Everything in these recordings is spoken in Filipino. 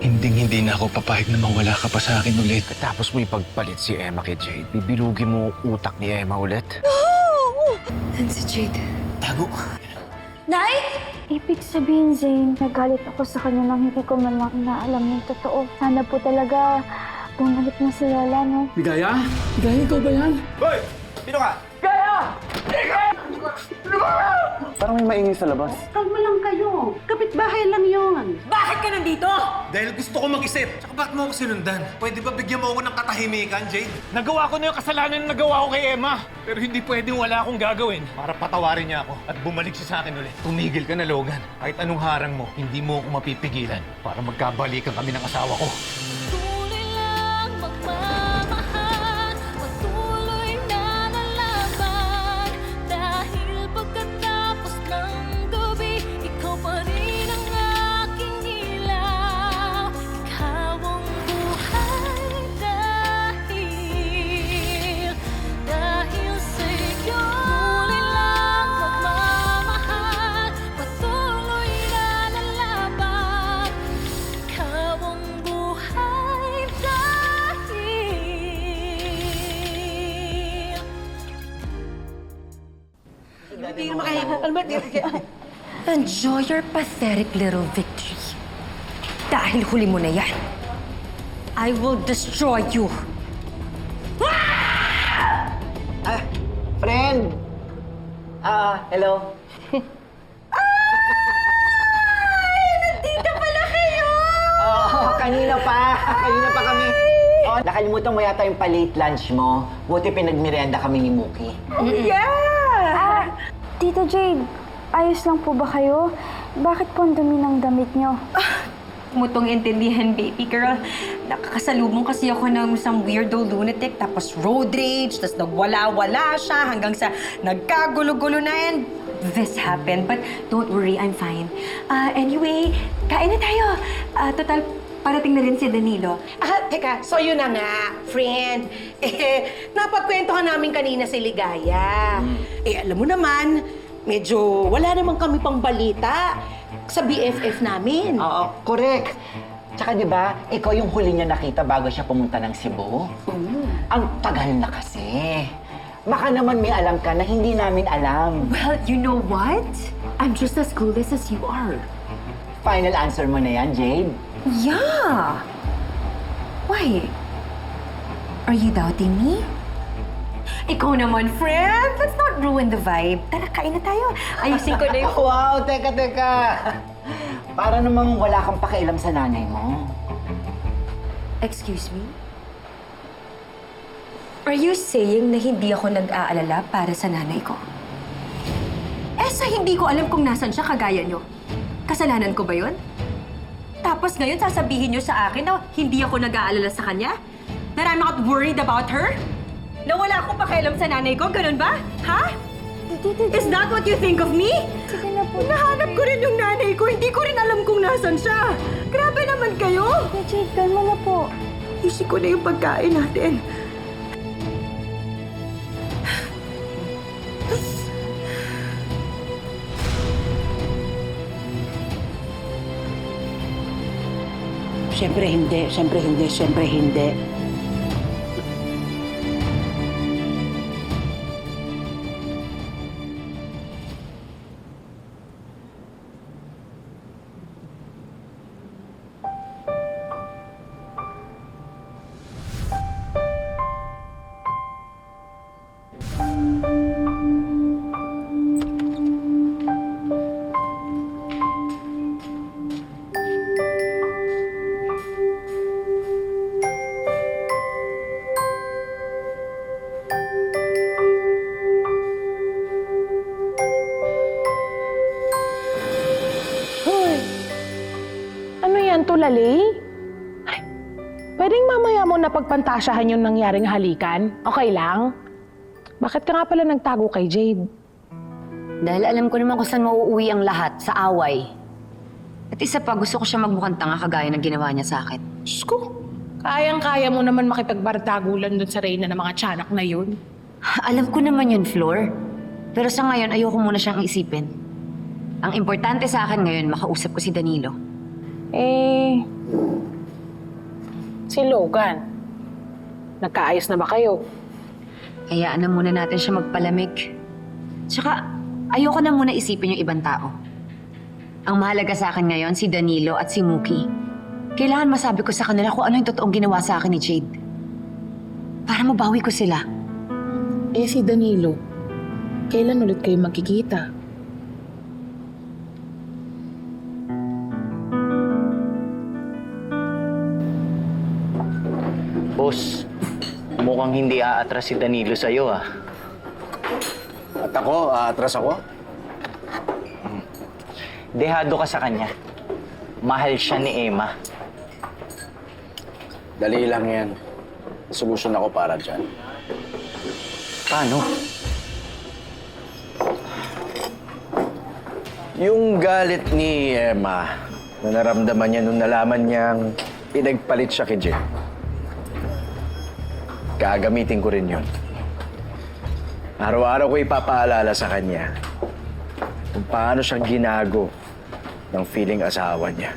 Hindi na ako papayag na mawala ka pa sa akin ulit. Tapos mo ipagpalit si Emma kay Jade. Bibilugin mo utak ni Emma ulit. Yan si Jade. Tago. Nay! Ibig sabihin, Zane, nagalit ako sa kanya nang hindi ko man lang inaalam yung totoo. Sana po talaga bumalik na si Lola, no? Ligaya? Ligaya, ikaw ba yan? Hoy! Sino ka? Parang may maingay sa labas. Kalma lang kayo. Kapitbahay lang yon. Bakit ka nandito? Dahil gusto ko mag-isip. Tsaka bakit mo ako sinundan? Pwede ba bigyan mo ako ng katahimikan, Jade? Nagawa ko na yung kasalanan na nagawa ko kay Emma. Pero hindi pwedeng wala akong gagawin para patawarin niya ako at bumalik siya sa akin ulit. Tumigil ka na, Logan. Kahit anong harang mo, hindi mo ako mapipigilan para magkabalikan kami ng asawa ko. Tuloy lang magmamahal, patuloy na lalaban. Dahil pagkatapos ng gabi, ikaw pa rin ang aking ilaw. Ikaw ang buhay dahil sa'yo. Tuloy lang magmamahal, patuloy na lalaban. Ikaw ang buhay Enjoy your pathetic little victory. Dahil huli mo na yan, I will destroy you. Friend! Hello? Nandito pala kayo! Kanina pa kami. Oh, nakalimutan mo yata yung pa-late lunch mo. Buti pinagmerienda kami ni Mookie. Tita Jade, ayos lang po ba kayo? Bakit po ang dumi ng damit niyo? Mutong intindihan, baby girl. Nakakasalubong kasi ako ng some weirdo lunatic, tapos road rage, tapos nagwala-wala siya hanggang sa nagkagulo-gulo na and this happened. But don't worry, I'm fine. Anyway, kain na tayo. Total, parating na rin si Danilo. Teka, so yun na nga, friend. Napagkwentuhan namin kanina si Ligaya. Alam mo naman, medyo wala naman kami pang balita sa BFF namin. Oo, correct. Tsaka di ba, ikaw yung huli niya nakita bago siya pumunta ng Cebu? Ang tagal na kasi. Baka naman may alam ka na hindi namin alam. Well, you know what? I'm just as clueless as you are. Final answer mo na yan, Jade? Yeah! Why? Are you doubting me? Ikaw naman, friend! Let's not ruin the vibe. Tara, kain na tayo. Ayusin ko na yung... Wow, teka. Para namang wala kang pakialam sa nanay mo. Excuse me? Are you saying na hindi ako nag-aalala para sa nanay ko? Sa hindi ko alam kung nasan siya kagaya nyo. Kasalanan ko ba yun? Tapos ngayon sasabihin nyo sa akin na hindi ako nag-aalala sa kanya? That I'm not worried about her? Na wala akong pakialam sa nanay ko? Ganun ba? Ha? Is that what you think of me? Sige na po. Nahanap ko rin yung nanay ko. Hindi ko rin alam kung nasan siya. Grabe naman kayo. Tita Jade, kalma na po. Isip ko na yung pagkain natin. Siyempre hindi. Ano yan, tulali? Ay, pwedeng mamaya mo napagpantasyahan yung nangyaring halikan? Okay lang? Bakit ka nga pala nagtago kay Jade? Dahil alam ko naman kung saan mauuwi ang lahat, sa away. At isa pa, gusto ko siya magmukhang tanga kagaya ng ginawa niya sa akin. Diyos ko, kayang-kaya mo naman makipagbardagulan dun sa reyna ng mga tiyanak na yun. Alam ko naman yun, Flor. Pero sa ngayon, ayoko muna siyang isipin. Ang importante sa akin ngayon, makausap ko si Danilo. Si Logan. Nagkaayos na ba kayo? Hayaan na muna natin siya magpalamig. Tsaka, ayoko na muna isipin yung ibang tao. Ang mahalaga sa akin ngayon, si Danilo at si Mookie. Kailangan masabi ko sa kanila kung ano yung totoong ginawa sa akin ni Jade. Para mabawi ko sila. Eh si Danilo, kailan ulit kayo magkikita? Boss, mukhang hindi aatras si Danilo sa'yo ah. At ako, aatras ako? Dehado ka sa kanya. Mahal siya ni Emma. Dali lang yan. Solusyon ako para dyan. Paano? Yung galit ni Emma na naramdaman niya nung nalaman niyang pinagpalit siya kay Jay. Gagamitin ko rin yun. Araw-araw ko ipapaalala sa kanya kung paano siya ginago ng feeling asawa niya.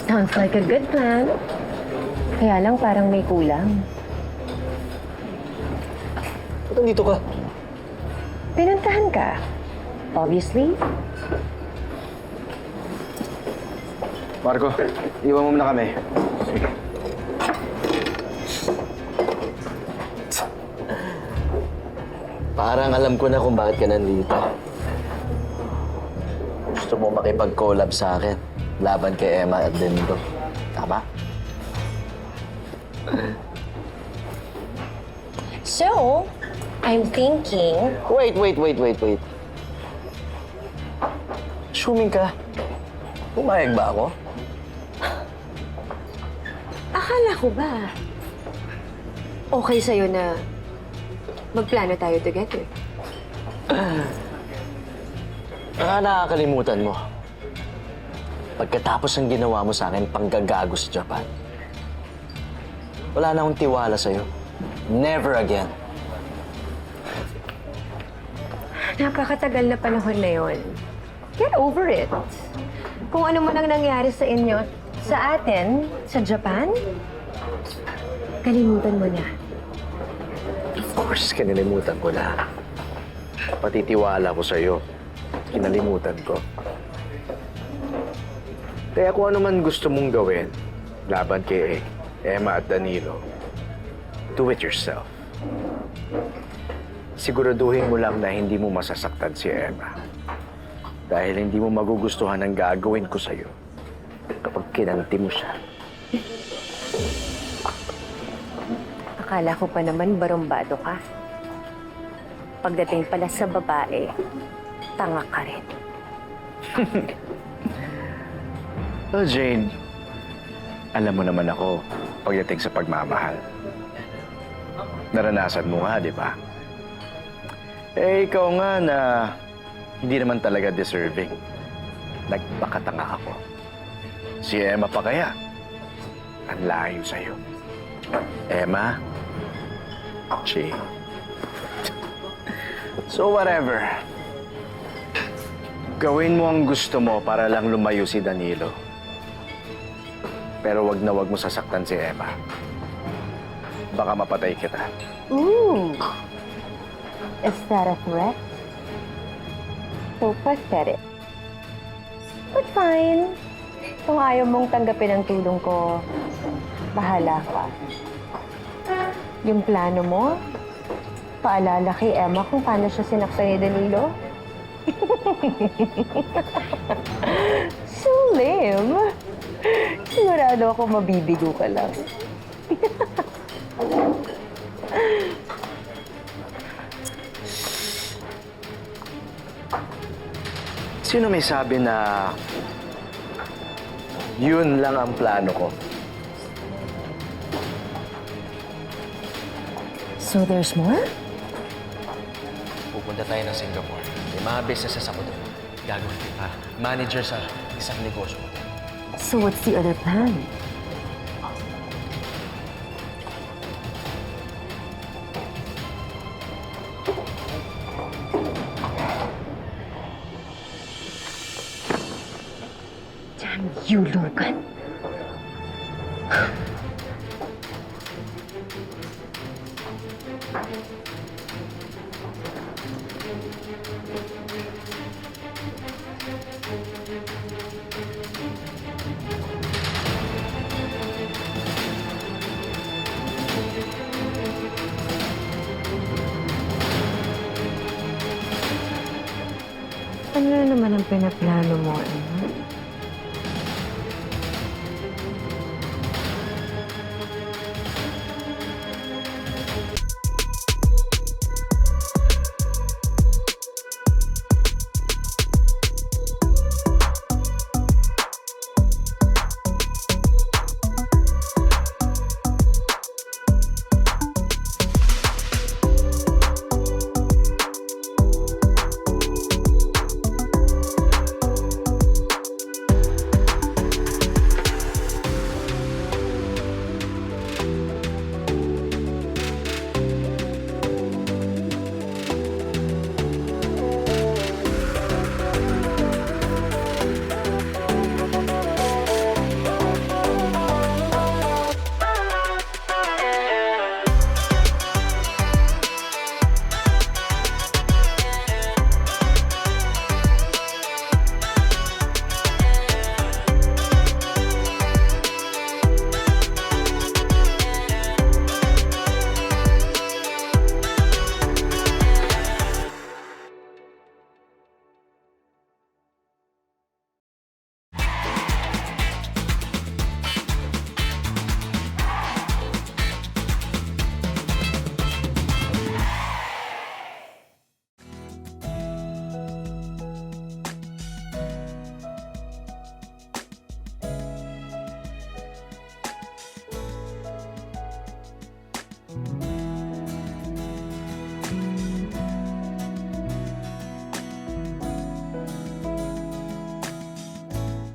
Sounds like a good plan. Kaya lang parang may kulang. Ba't nandito ka? Pinuntahan ka. Obviously. Marco, iwan mo muna kami. Parang alam ko na kung bakit ka nandito. Gusto mo makipag-collab sa akin laban kay Emma at Danilo. Tama? So, I'm thinking... Wait. Assuming ka, pumayag ba ako? Akala ko ba okay sa'yo na magplano tayo together? Baka nakakalimutan mo. Pagkatapos ng ginawa mo sa akin, panggagago sa Japan. Wala na akong tiwala sa'yo. Never again. Napakatagal na panahon na yon. Get over it. Kung ano man ang nangyari sa inyo, sa atin, sa Japan, kalimutan mo na. Of course, kinalimutan ko na. Pati tiwala ko sa'yo, kinalimutan ko. Kaya kung ano man gusto mong gawin, laban kay Emma at Danilo, do it yourself. Siguraduhin mo lang na hindi mo masasaktan si Emma. Dahil hindi mo magugustuhan ang gagawin ko sa'yo kapag kinanti mo siya. Akala ko pa naman barumbado ka. Pagdating pala sa babae, tanga ka rin. Well, Jane, alam mo naman ako pagdating sa pagmamahal. Naranasan mo nga, di ba? Eh, ikaw nga na hindi naman talaga deserving. Nagpakatanga ako. Si Emma pa kaya? Ang layo sa'yo. Emma? Jane. So whatever. Gawin mo ang gusto mo para lang lumayo si Danilo. Pero wag na wag mo sasaktan si Emma. Baka mapatay kita. Ooh. Is that a threat? So pathetic. But fine. Kung ayaw mong tanggapin ang tulong ko, bahala ka. Yung plano mo, paalala kay Emma kung paano siya sinaktan ni Danilo. So lame. Sigurado ako mabibigo ka lang. Sino may sabi na yun lang ang plano ko? So there's more? Pupunta tayo ng Singapore. May mga businesses ako doon. Gagawin kita manager sa isang negosyo. So what's the other plan? Yulugan? Ano na naman ang pinaplano mo, Emma?